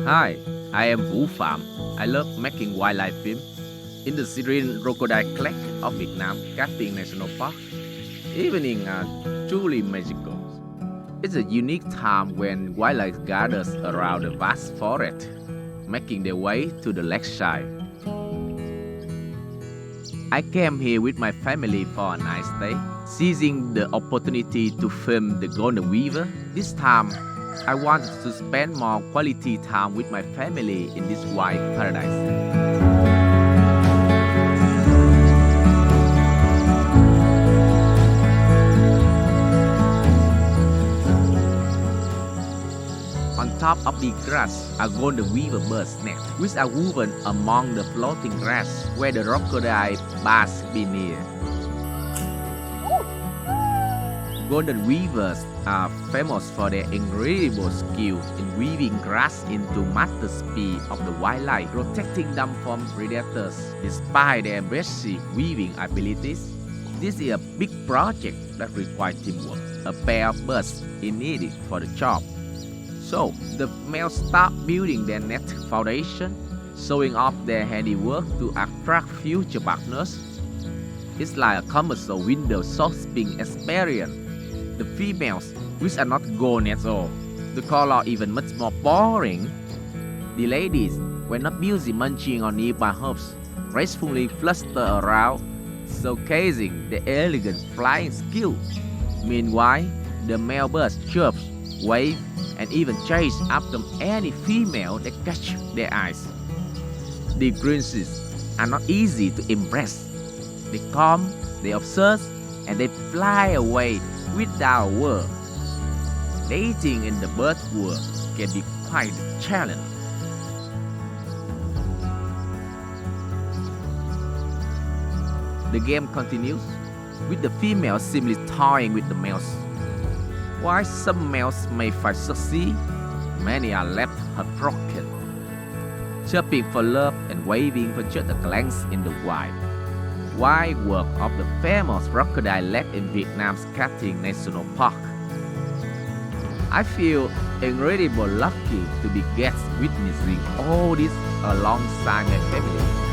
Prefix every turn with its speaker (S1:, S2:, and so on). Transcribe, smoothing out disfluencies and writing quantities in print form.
S1: Hi, I am Vu Pham. I love making wildlife film. In the serene Crocodile Lake of Vietnam, Tien National Park, evening are truly magical. It's a unique time when wildlife gathers around the vast forest, making their way to the lakeside. I came here with my family for a nice stay, seizing the opportunity to film the golden weaver. This time, I wanted to spend more quality time with my family in this wild paradise. On top of the grass are golden weaver birds' nests, which are woven among the floating grass where the crocodile baths beneath. Golden weavers are famous for their incredible skill in weaving grass into masterpiece of the wildlife, protecting them from predators despite their impressive weaving abilities. This is a big project that requires teamwork. A pair of birds is needed for the job. So, the males start building their nest foundation, showing off their handiwork to attract future partners. It's like a commercial window shopping experience. The females, which are not golden at all, the color even much more boring. The ladies were not busy munching on nearby herbs, gracefully fluster around, showcasing their elegant flying skill. Meanwhile, the male birds chirp, wave, and even chase after any female that catch their eyes. The princes are not easy to impress. They come, they observe, and they fly away without a word. Dating in the bird world can be quite a challenge. The game continues, with the females simply toying with the males. While some males may find succeed, many are left heartbroken, chirping for love and waving for just a glance in the wild. Wild work of the famous Crocodile Lake in Vietnam's Tien National Park. I feel incredibly lucky to be guest witnessing all this alongside my family.